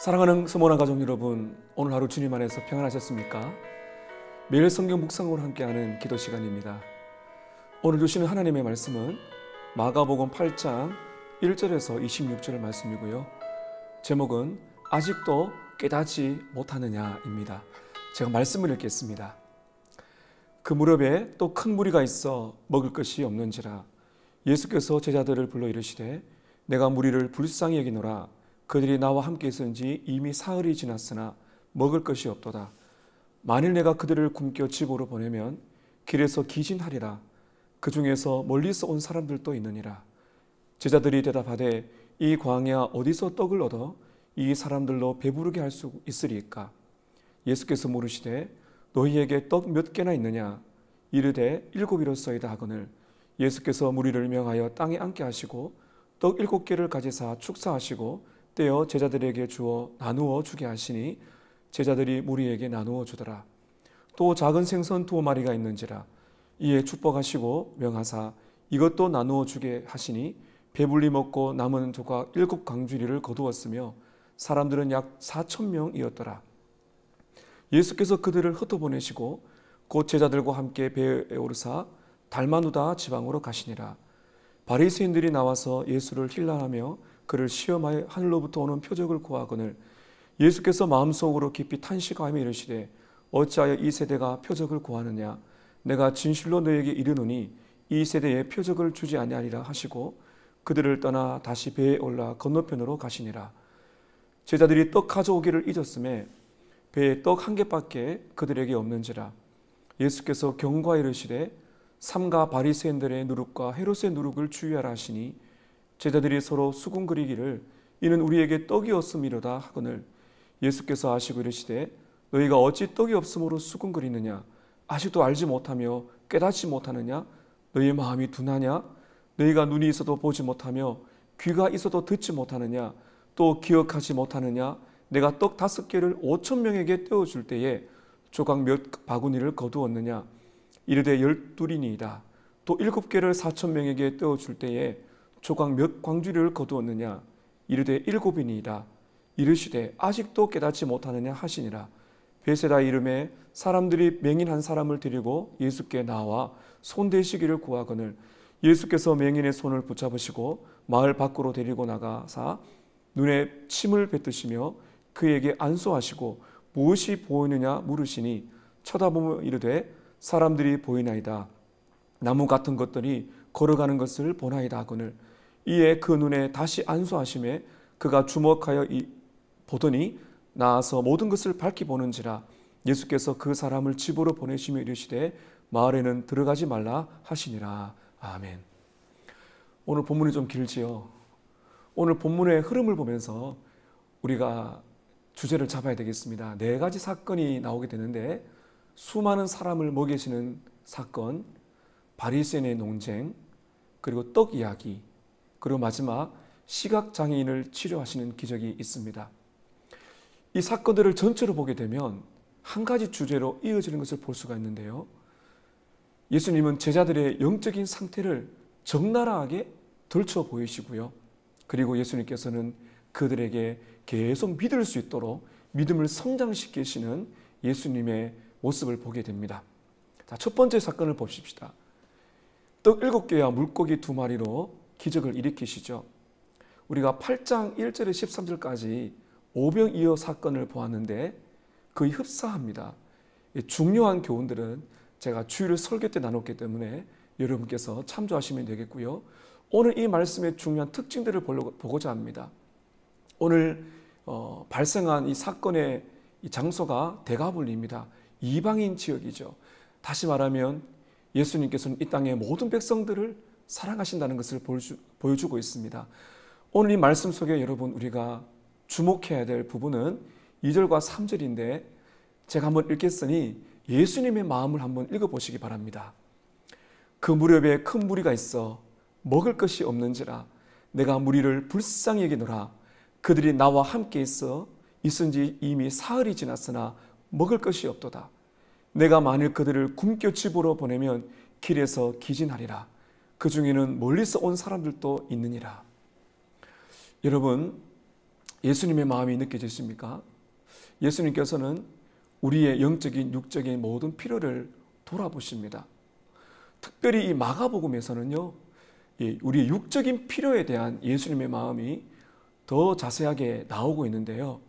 사랑하는 스모나 가족 여러분, 오늘 하루 주님 안에서 평안하셨습니까? 매일 성경 묵상으로 함께하는 기도 시간입니다. 오늘 주시는 하나님의 말씀은 마가복음 8장 1절에서 26절 말씀이고요. 제목은 아직도 깨닫지 못하느냐입니다. 제가 말씀을 읽겠습니다. 그 무렵에 또 큰 무리가 있어 먹을 것이 없는지라 예수께서 제자들을 불러 이르시되 내가 무리를 불쌍히 여기노라. 그들이 나와 함께 있은지 이미 사흘이 지났으나 먹을 것이 없도다. 만일 내가 그들을 굶겨 집으로 보내면 길에서 기진하리라. 그 중에서 멀리서 온 사람들도 있느니라. 제자들이 대답하되 이 광야 어디서 떡을 얻어 이 사람들로 배부르게 할 수 있으리까? 예수께서 물으시되 너희에게 떡 몇 개나 있느냐? 이르되 7이로소이다 하거늘 예수께서 무리를 명하여 땅에 앉게 하시고 떡 7개를 가지사 축사하시고 떼어 제자들에게 주어 나누어 주게 하시니 제자들이 무리에게 나누어 주더라. 또 작은 생선 2마리가 있는지라 이에 축복하시고 명하사 이것도 나누어 주게 하시니 배불리 먹고 남은 조각 7강주리를 거두었으며 사람들은 약 4,000명이었더라. 예수께서 그들을 흩어보내시고 곧 제자들과 함께 배에 오르사 달마누다 지방으로 가시니라. 바리새인들이 나와서 예수를 힐난하며 그를 시험하여 하늘로부터 오는 표적을 구하거늘 예수께서 마음속으로 깊이 탄식하며 이르시되 어찌하여 이 세대가 표적을 구하느냐? 내가 진실로 너에게 이르노니 이 세대에 표적을 주지 아니하리라 하시고 그들을 떠나 다시 배에 올라 건너편으로 가시니라. 제자들이 떡 가져오기를 잊었음에 배에 떡 1개밖에 그들에게 없는지라. 예수께서 경고하여 이르시되 삼가 바리새인들의 누룩과 헤롯의 누룩을 주의하라 하시니 제자들이 서로 수군거리기를 이는 우리에게 떡이 없음이로다 하거늘 예수께서 아시고 이르시되 너희가 어찌 떡이 없음으로 수군거리느냐? 아직도 알지 못하며 깨닫지 못하느냐? 너희 마음이 둔하냐? 너희가 눈이 있어도 보지 못하며 귀가 있어도 듣지 못하느냐? 또 기억하지 못하느냐? 내가 떡 5개를 5,000명에게 떼어줄 때에 조각 몇 바구니를 거두었느냐? 이르되 12이니이다. 또 7개를 4,000명에게 떼어줄 때에 조각 몇 광주리를 거두었느냐? 이르되 7이니이다. 이르시되 아직도 깨닫지 못하느냐 하시니라. 베세다 이름에 사람들이 맹인 한 사람을 데리고 예수께 나와 손대시기를 구하거늘 예수께서 맹인의 손을 붙잡으시고 마을 밖으로 데리고 나가사 눈에 침을 뱉으시며 그에게 안수하시고 무엇이 보이느냐 물으시니 쳐다보며 이르되 사람들이 보이나이다. 나무 같은 것들이 걸어가는 것을 보나이다 하거늘 이에 그 눈에 다시 안수하심에 그가 주목하여 보더니 나아서 모든 것을 밝히 보는지라. 예수께서 그 사람을 집으로 보내시며 이르시되 마을에는 들어가지 말라 하시니라. 아멘. 오늘 본문이 좀 길지요. 오늘 본문의 흐름을 보면서 우리가 주제를 잡아야 되겠습니다. 4가지 사건이 나오게 되는데 수많은 사람을 먹이시는 사건, 바리새인의 논쟁, 그리고 떡 이야기, 그리고 마지막 시각장애인을 치료하시는 기적이 있습니다. 이 사건들을 전체로 보게 되면 한 가지 주제로 이어지는 것을 볼 수가 있는데요. 예수님은 제자들의 영적인 상태를 적나라하게 들춰 보이시고요. 그리고 예수님께서는 그들에게 계속 믿을 수 있도록 믿음을 성장시키시는 예수님의 모습을 보게 됩니다. 자, 첫 번째 사건을 봅시다. 떡 7개와 물고기 2마리로 기적을 일으키시죠. 우리가 8장 1절에 13절까지 오병이어 사건을 보았는데 거의 흡사합니다. 중요한 교훈들은 제가 주일 설교 때 나눴기 때문에 여러분께서 참조하시면 되겠고요. 오늘 이 말씀의 중요한 특징들을 보고자 합니다. 오늘 발생한 이 사건의 이 장소가 데가볼리입니다. 이방인 지역이죠. 다시 말하면 예수님께서는 이 땅의 모든 백성들을 사랑하신다는 것을 보여주고 있습니다. 오늘 이 말씀 속에 여러분 우리가 주목해야 될 부분은 2절과 3절인데 제가 한번 읽겠으니 예수님의 마음을 한번 읽어보시기 바랍니다. 그 무렵에 큰 무리가 있어 먹을 것이 없는지라 내가 무리를 불쌍히 여기노라. 그들이 나와 함께 있은지 이미 사흘이 지났으나 먹을 것이 없도다. 내가 만일 그들을 굶겨 집으로 보내면 길에서 기진하리라. 그 중에는 멀리서 온 사람들도 있느니라. 여러분, 예수님의 마음이 느껴지십니까? 예수님께서는 우리의 영적인, 육적인 모든 필요를 돌아보십니다. 특별히 이 마가복음에서는요, 우리의 육적인 필요에 대한 예수님의 마음이 더 자세하게 나오고 있는데요.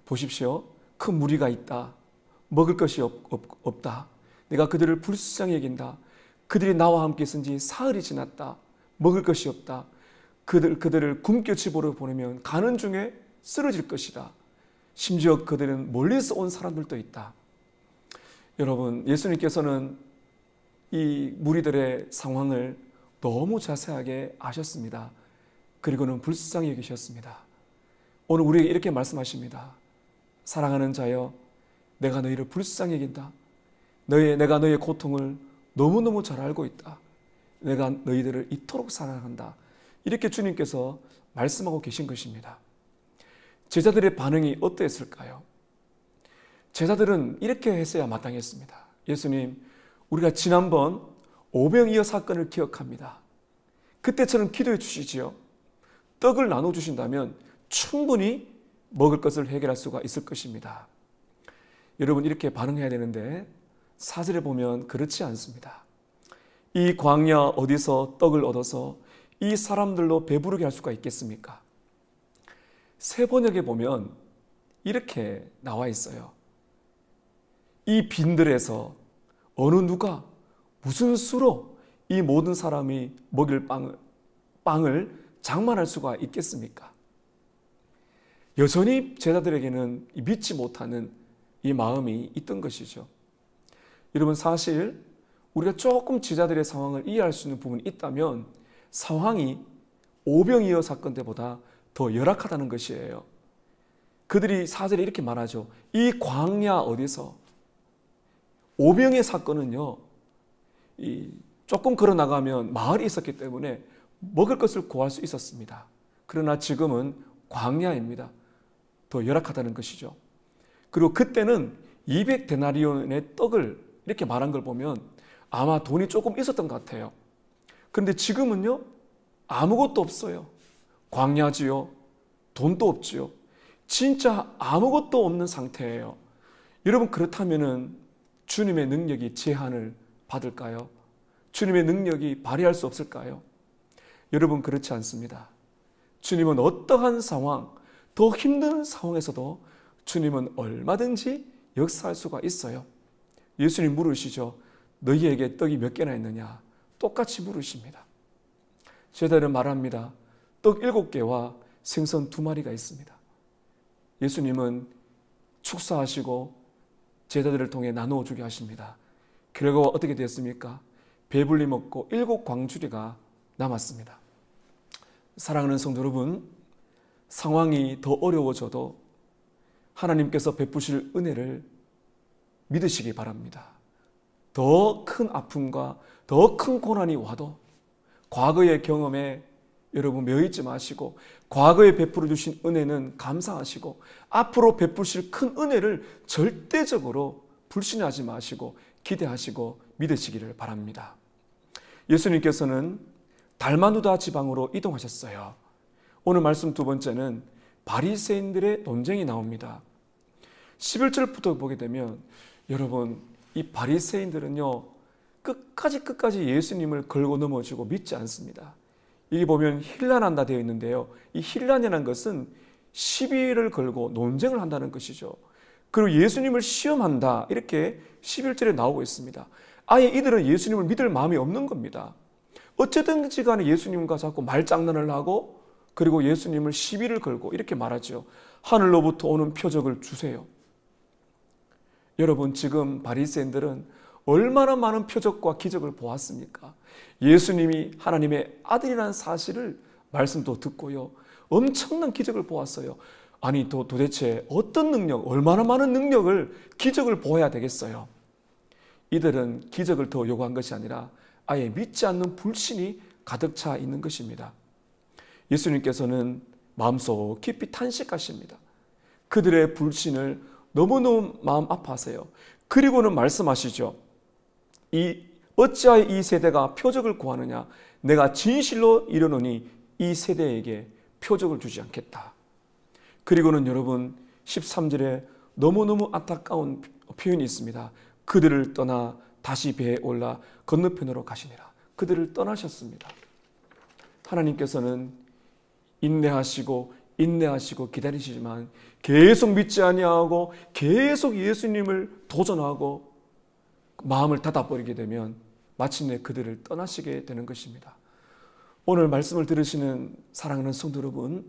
보십시오. 큰 무리가 있다. 먹을 것이 없다. 내가 그들을 불쌍히 여긴다. 그들이 나와 함께 있은 지 사흘이 지났다. 먹을 것이 없다. 그들을 굶겨 집으로 보내면 가는 중에 쓰러질 것이다. 심지어 그들은 멀리서 온 사람들도 있다. 여러분, 예수님께서는 이 무리들의 상황을 너무 자세하게 아셨습니다. 그리고는 불쌍히 여기셨습니다. 오늘 우리에게 이렇게 말씀하십니다. 사랑하는 자여, 내가 너희를 불쌍히 여긴다. 내가 너희의 고통을 너무너무 잘 알고 있다. 내가 너희들을 이토록 사랑한다. 이렇게 주님께서 말씀하고 계신 것입니다. 제자들의 반응이 어떠했을까요? 제자들은 이렇게 했어야 마땅했습니다. 예수님, 우리가 지난번 오병이어 사건을 기억합니다. 그때처럼 기도해 주시지요. 떡을 나눠주신다면 충분히 먹을 것을 해결할 수가 있을 것입니다. 여러분, 이렇게 반응해야 되는데 4절에 보면 그렇지 않습니다. 이 광야 어디서 떡을 얻어서 이 사람들로 배부르게 할 수가 있겠습니까? 세 번역에 보면 이렇게 나와 있어요. 이 빈들에서 어느 누가 무슨 수로 이 모든 사람이 먹일 빵을 장만할 수가 있겠습니까? 여전히 제자들에게는 믿지 못하는 이 마음이 있던 것이죠. 여러분, 사실 우리가 조금 제자들의 상황을 이해할 수 있는 부분이 있다면 상황이 오병이어 사건 때보다 더 열악하다는 것이에요. 그들이 4절에 이렇게 말하죠. 이 광야 어디서? 오병이어 사건은요, 조금 걸어 나가면 마을이 있었기 때문에 먹을 것을 구할 수 있었습니다. 그러나 지금은 광야입니다. 더 열악하다는 것이죠. 그리고 그때는 200데나리온의 떡을 이렇게 말한 걸 보면 아마 돈이 조금 있었던 것 같아요. 그런데 지금은요, 아무것도 없어요. 광야지요. 돈도 없지요. 진짜 아무것도 없는 상태예요. 여러분, 그렇다면은 주님의 능력이 제한을 받을까요? 주님의 능력이 발휘할 수 없을까요? 여러분, 그렇지 않습니다. 주님은 어떠한 상황, 더 힘든 상황에서도 주님은 얼마든지 역사할 수가 있어요. 예수님 물으시죠. 너희에게 떡이 몇 개나 있느냐? 똑같이 물으십니다. 제자들은 말합니다. 떡 7개와 생선 2마리가 있습니다. 예수님은 축사하시고 제자들을 통해 나누어 주게 하십니다. 결과가 어떻게 됐습니까? 배불리 먹고 7광주리가 남았습니다. 사랑하는 성도 여러분, 상황이 더 어려워져도 하나님께서 베푸실 은혜를 믿으시기 바랍니다. 더 큰 아픔과 더 큰 고난이 와도 과거의 경험에 여러분 매여있지 마시고 과거에 베풀어 주신 은혜는 감사하시고 앞으로 베푸실 큰 은혜를 절대적으로 불신하지 마시고 기대하시고 믿으시기를 바랍니다. 예수님께서는 달마누다 지방으로 이동하셨어요. 오늘 말씀 두 번째는 바리새인들의 논쟁이 나옵니다. 11절부터 보게 되면 여러분, 이 바리새인들은요, 끝까지 예수님을 걸고 넘어지고 믿지 않습니다. 여기 보면 힐난한다 되어 있는데요. 이 힐난이라는 것은 시비를 걸고 논쟁을 한다는 것이죠. 그리고 예수님을 시험한다, 이렇게 11절에 나오고 있습니다. 아예 이들은 예수님을 믿을 마음이 없는 겁니다. 어쨌든지 간에 예수님과 자꾸 말장난을 하고 그리고 예수님을 시비를 걸고 이렇게 말하죠. 하늘로부터 오는 표적을 주세요. 여러분, 지금 바리새인들은 얼마나 많은 표적과 기적을 보았습니까? 예수님이 하나님의 아들이라는 사실을 말씀도 듣고요, 엄청난 기적을 보았어요. 아니, 도대체 어떤 능력, 얼마나 많은 능력을, 기적을 보아야 되겠어요? 이들은 기적을 더 요구한 것이 아니라 아예 믿지 않는 불신이 가득 차 있는 것입니다. 예수님께서는 마음속 깊이 탄식하십니다. 그들의 불신을 너무너무 마음 아파하세요. 그리고는 말씀하시죠. 어찌하여 이 세대가 표적을 구하느냐? 내가 진실로 이르노니 이 세대에게 표적을 주지 않겠다. 그리고는 여러분 13절에 너무너무 안타까운 표현이 있습니다. 그들을 떠나 다시 배에 올라 건너편으로 가시니라. 그들을 떠나셨습니다. 하나님께서는 인내하시고 기다리시지만 계속 믿지 아니하고 계속 예수님을 도전하고 마음을 닫아버리게 되면 마침내 그들을 떠나시게 되는 것입니다. 오늘 말씀을 들으시는 사랑하는 성도 여러분,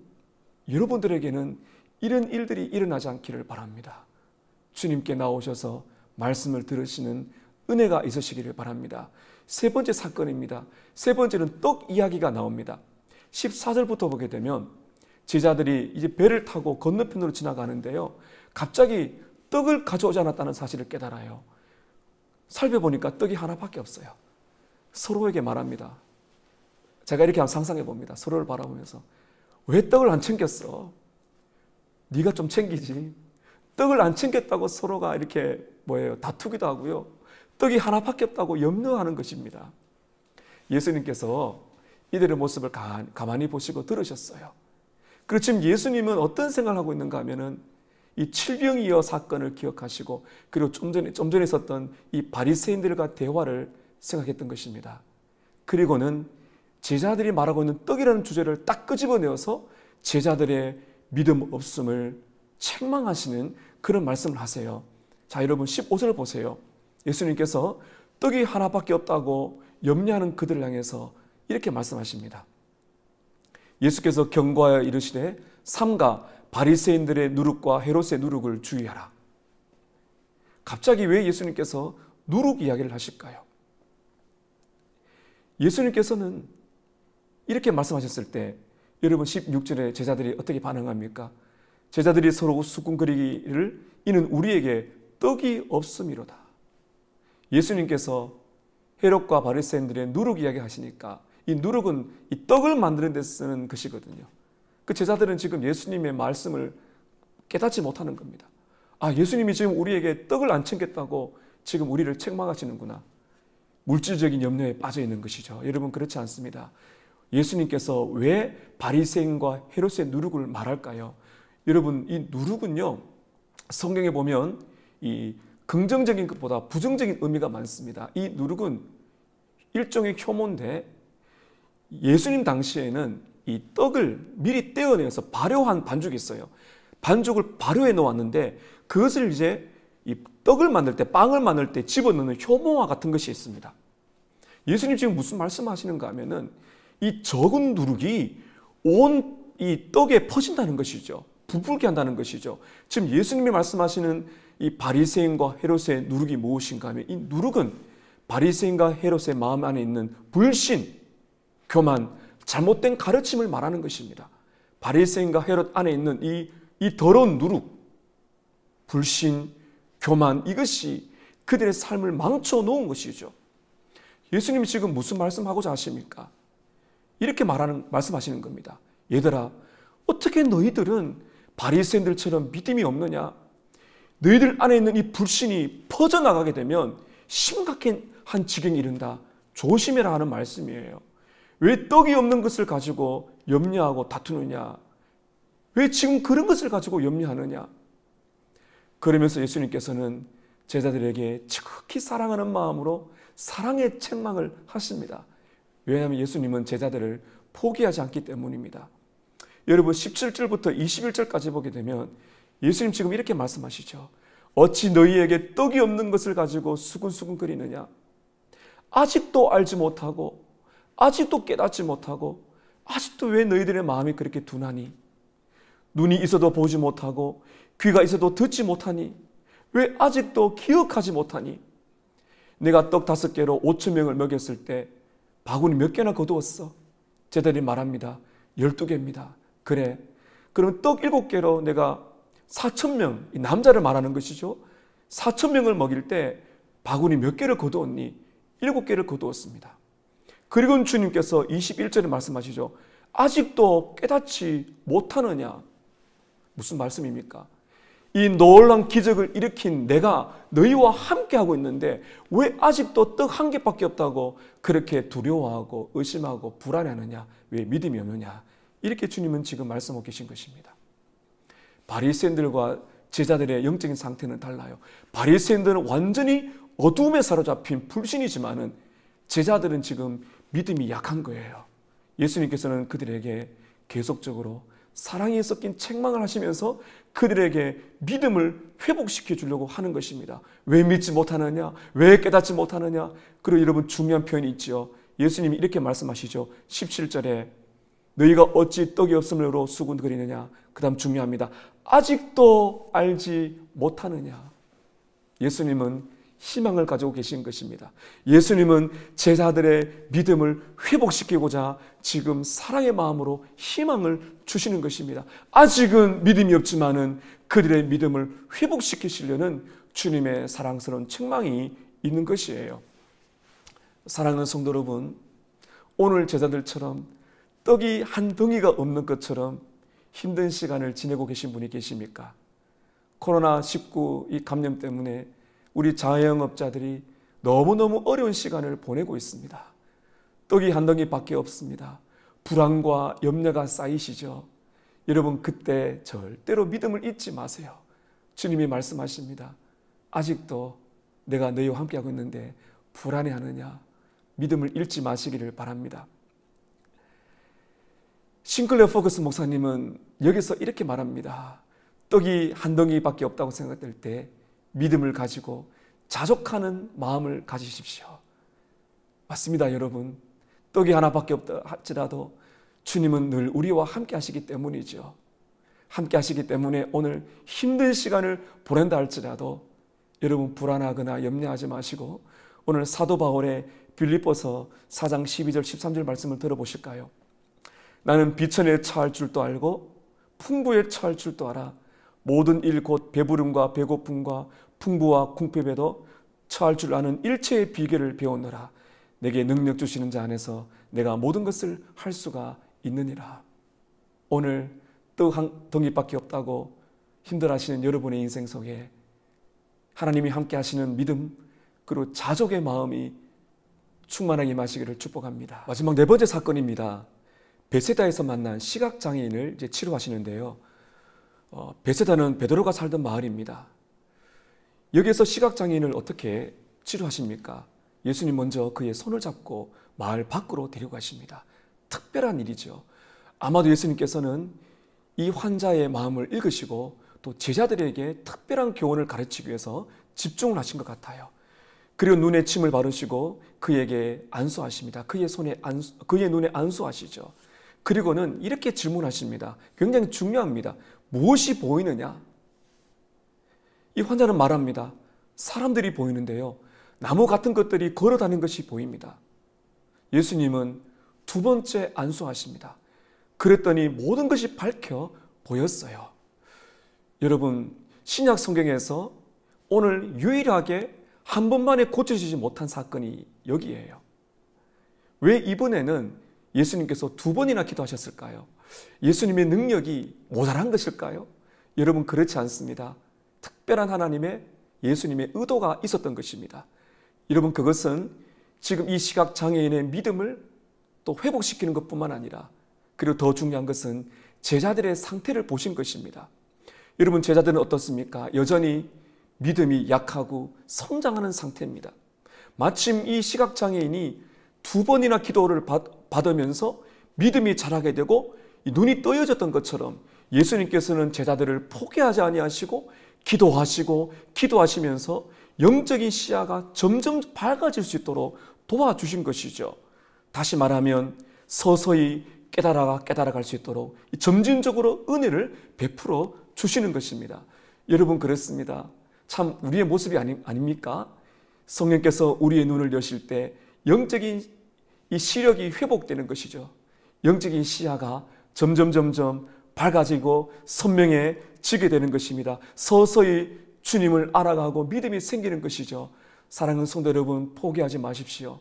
여러분들에게는 이런 일들이 일어나지 않기를 바랍니다. 주님께 나오셔서 말씀을 들으시는 은혜가 있으시기를 바랍니다. 세 번째 사건입니다. 세 번째는 떡 이야기가 나옵니다. 14절부터 보게 되면 제자들이 이제 배를 타고 건너편으로 지나가는데요, 갑자기 떡을 가져오지 않았다는 사실을 깨달아요. 살펴보니까 떡이 하나밖에 없어요. 서로에게 말합니다. 제가 이렇게 한번 상상해 봅니다. 서로를 바라보면서, 왜 떡을 안 챙겼어? 네가 좀 챙기지. 떡을 안 챙겼다고 서로가 이렇게 다투기도 하고요, 떡이 하나밖에 없다고 염려하는 것입니다. 예수님께서 이들의 모습을 가만히 보시고 들으셨어요. 그리고 지금 예수님은 어떤 생각을 하고 있는가 하면은 이 칠병이어 사건을 기억하시고, 그리고 좀 전에 있었던 이 바리새인들과 대화를 생각했던 것입니다. 그리고는 제자들이 말하고 있는 떡이라는 주제를 딱 끄집어내어서 제자들의 믿음 없음을 책망하시는 그런 말씀을 하세요. 자, 여러분 15절을 보세요. 예수님께서 떡이 하나밖에 없다고 염려하는 그들을 향해서 이렇게 말씀하십니다. 예수께서 경고하여 이르시되 삼가 바리새인들의 누룩과 헤롯의 누룩을 주의하라. 갑자기 왜 예수님께서 누룩 이야기를 하실까요? 예수님께서는 이렇게 말씀하셨을 때 여러분 16절에 제자들이 어떻게 반응합니까? 제자들이 서로 수군거리기를 이는 우리에게 떡이 없음이로다. 예수님께서 헤롯과 바리새인들의 누룩 이야기 하시니까 이 누룩은 이 떡을 만드는 데 쓰는 것이거든요. 그 제자들은 지금 예수님의 말씀을 깨닫지 못하는 겁니다. 아, 예수님이 지금 우리에게 떡을 안 챙겼다고 지금 우리를 책망하시는구나. 물질적인 염려에 빠져 있는 것이죠. 여러분, 그렇지 않습니다. 예수님께서 왜 바리새인과 헤롯의 누룩을 말할까요? 여러분, 이 누룩은요, 성경에 보면 이 긍정적인 것보다 부정적인 의미가 많습니다. 이 누룩은 일종의 효모인데, 예수님 당시에는 이 떡을 미리 떼어내서 발효한 반죽이 있어요. 반죽을 발효해 놓았는데 그것을 이제 이 떡을 만들 때, 빵을 만들 때 집어넣는 효모와 같은 것이 있습니다. 예수님 지금 무슨 말씀하시는가 하면은 이 적은 누룩이 온 이 떡에 퍼진다는 것이죠. 부풀게 한다는 것이죠. 지금 예수님이 말씀하시는 이 바리새인과 헤롯의 누룩이 무엇인가 하면, 이 누룩은 바리새인과 헤롯의 마음 안에 있는 불신, 교만, 잘못된 가르침을 말하는 것입니다. 바리새인과 헤롯 안에 있는 이 더러운 누룩, 불신, 교만, 이것이 그들의 삶을 망쳐 놓은 것이죠. 예수님이 지금 무슨 말씀하고자 하십니까? 이렇게 말씀하시는 겁니다. 얘들아, 어떻게 너희들은 바리새인들처럼 믿음이 없느냐? 너희들 안에 있는 이 불신이 퍼져나가게 되면 심각한 지경에 이른다. 조심해라 하는 말씀이에요. 왜 떡이 없는 것을 가지고 염려하고 다투느냐? 왜 지금 그런 것을 가지고 염려하느냐? 그러면서 예수님께서는 제자들에게 지극히 사랑하는 마음으로 사랑의 책망을 하십니다. 왜냐하면 예수님은 제자들을 포기하지 않기 때문입니다. 여러분 17절부터 21절까지 보게 되면 예수님 지금 이렇게 말씀하시죠. 어찌 너희에게 떡이 없는 것을 가지고 수군수군거리느냐? 아직도 알지 못하고, 아직도 깨닫지 못하고, 아직도 왜 너희들의 마음이 그렇게 둔하니? 눈이 있어도 보지 못하고 귀가 있어도 듣지 못하니? 왜 아직도 기억하지 못하니? 내가 떡 5개로 5,000명을 먹였을 때 바구니 몇 개나 거두었어? 제자들이 말합니다. 12개입니다. 그래, 그럼 떡 7개로 내가 4,000명, 이 남자를 말하는 것이죠. 4,000명을 먹일 때 바구니 몇 개를 거두었니? 7개를 거두었습니다. 그리고 주님께서 21절에 말씀하시죠. 아직도 깨닫지 못하느냐? 무슨 말씀입니까? 이 놀라운 기적을 일으킨 내가 너희와 함께하고 있는데 왜 아직도 떡 1개밖에 없다고 그렇게 두려워하고 의심하고 불안해하느냐? 왜 믿음이 없느냐? 이렇게 주님은 지금 말씀하고 계신 것입니다. 바리새인들과 제자들의 영적인 상태는 달라요. 바리새인들은 완전히 어두움에 사로잡힌 불신이지만은 제자들은 지금 믿음이 약한 거예요. 예수님께서는 그들에게 계속적으로 사랑이 섞인 책망을 하시면서 그들에게 믿음을 회복시켜 주려고 하는 것입니다. 왜 믿지 못하느냐? 왜 깨닫지 못하느냐? 그리고 여러분 중요한 표현이 있죠. 예수님이 이렇게 말씀하시죠. 17절에 너희가 어찌 떡이 없음으로 수군거리느냐? 그 다음 중요합니다. 아직도 알지 못하느냐? 예수님은 희망을 가지고 계신 것입니다. 예수님은 제자들의 믿음을 회복시키고자 지금 사랑의 마음으로 희망을 주시는 것입니다. 아직은 믿음이 없지만은 그들의 믿음을 회복시키시려는 주님의 사랑스러운 책망이 있는 것이에요. 사랑하는 성도 여러분, 오늘 제자들처럼 떡이 한 덩이가 없는 것처럼 힘든 시간을 지내고 계신 분이 계십니까? 코로나19 이 감염 때문에 우리 자영업자들이 너무너무 어려운 시간을 보내고 있습니다. 떡이 한 덩이밖에 없습니다. 불안과 염려가 쌓이시죠. 여러분 그때 절대로 믿음을 잊지 마세요. 주님이 말씀하십니다. 아직도 내가 너희와 함께하고 있는데 불안해하느냐? 믿음을 잃지 마시기를 바랍니다. 싱클레어 포커스 목사님은 여기서 이렇게 말합니다. 떡이 한 덩이밖에 없다고 생각될 때 믿음을 가지고 자족하는 마음을 가지십시오. 맞습니다, 여러분. 떡이 하나밖에 없다 할지라도 주님은 늘 우리와 함께 하시기 때문이죠. 함께 하시기 때문에 오늘 힘든 시간을 보낸다 할지라도 여러분 불안하거나 염려하지 마시고 오늘 사도 바울의 빌립보서 4장 12절 13절 말씀을 들어보실까요? 나는 비천에 처할 줄도 알고 풍부에 처할 줄도 알아. 모든 일 곧 배부름과 배고픔과 풍부와 궁핍에도 처할 줄 아는 일체의 비결을 배우노라. 내게 능력 주시는 자 안에서 내가 모든 것을 할 수가 있느니라. 오늘 떡 한 덩이밖에 없다고 힘들어하시는 여러분의 인생 속에 하나님이 함께 하시는 믿음 그리고 자족의 마음이 충만하게 임하시기를 축복합니다. 마지막 네 번째 사건입니다. 베세다에서 만난 시각장애인을 이제 치료하시는데요. 베세다는 베드로가 살던 마을입니다. 여기에서 시각장애인을 어떻게 치료하십니까? 예수님 먼저 그의 손을 잡고 마을 밖으로 데려가십니다. 특별한 일이죠. 아마도 예수님께서는 이 환자의 마음을 읽으시고 또 제자들에게 특별한 교훈을 가르치기 위해서 집중을 하신 것 같아요. 그리고 눈에 침을 바르시고 그에게 안수하십니다. 그의 눈에 안수하시죠. 그리고는 이렇게 질문하십니다. 굉장히 중요합니다. 무엇이 보이느냐? 이 환자는 말합니다. 사람들이 보이는데요. 나무 같은 것들이 걸어다니는 것이 보입니다. 예수님은 두 번째 안수하십니다. 그랬더니 모든 것이 밝혀 보였어요. 여러분, 신약 성경에서 오늘 유일하게 한 번만에 고쳐지지 못한 사건이 여기에요. 왜 이번에는 예수님께서 두 번이나 기도하셨을까요? 예수님의 능력이 모자란 것일까요? 여러분 그렇지 않습니다. 특별한 하나님의 예수님의 의도가 있었던 것입니다. 여러분 그것은 지금 이 시각장애인의 믿음을 또 회복시키는 것뿐만 아니라 그리고 더 중요한 것은 제자들의 상태를 보신 것입니다. 여러분 제자들은 어떻습니까? 여전히 믿음이 약하고 성장하는 상태입니다. 마침 이 시각장애인이 두 번이나 기도를 받으면서 믿음이 자라게 되고 눈이 떠여졌던 것처럼 예수님께서는 제자들을 포기하지 아니하시고 기도하시면서 영적인 시야가 점점 밝아질 수 있도록 도와주신 것이죠. 다시 말하면 서서히 깨달아갈 수 있도록 점진적으로 은혜를 베풀어 주시는 것입니다. 여러분 그렇습니다. 참 우리의 모습이 아닙니까? 성령께서 우리의 눈을 여실 때 영적인 이 시력이 회복되는 것이죠. 영적인 시야가 점점 밝아지고 선명해지게 되는 것입니다. 서서히 주님을 알아가고 믿음이 생기는 것이죠. 사랑하는 성도 여러분 포기하지 마십시오.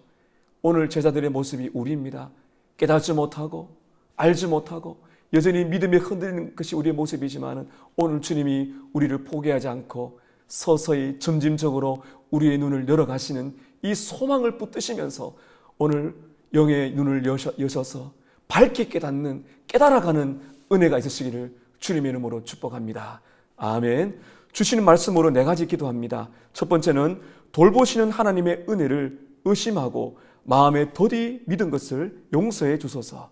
오늘 제자들의 모습이 우리입니다. 깨닫지 못하고 알지 못하고 여전히 믿음에 흔들리는 것이 우리의 모습이지만 오늘 주님이 우리를 포기하지 않고 서서히 점진적으로 우리의 눈을 열어가시는 이 소망을 붙드시면서 오늘 영의 눈을 여셔서 밝게 깨닫는 깨달아가는 은혜가 있으시기를 주님의 이름으로 축복합니다. 아멘. 주시는 말씀으로 4가지 기도합니다. 첫 번째는 돌보시는 하나님의 은혜를 의심하고 마음에 더디 믿은 것을 용서해 주소서.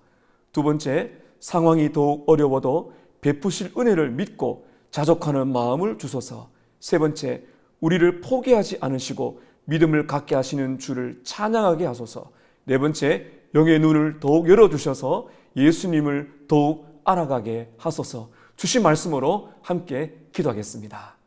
두 번째, 상황이 더욱 어려워도 베푸실 은혜를 믿고 자족하는 마음을 주소서. 세 번째, 우리를 포기하지 않으시고 믿음을 갖게 하시는 주를 찬양하게 하소서. 네 번째, 영의 눈을 더욱 열어주셔서 예수님을 더욱 알아가게 하소서. 주신 말씀으로 함께 기도하겠습니다.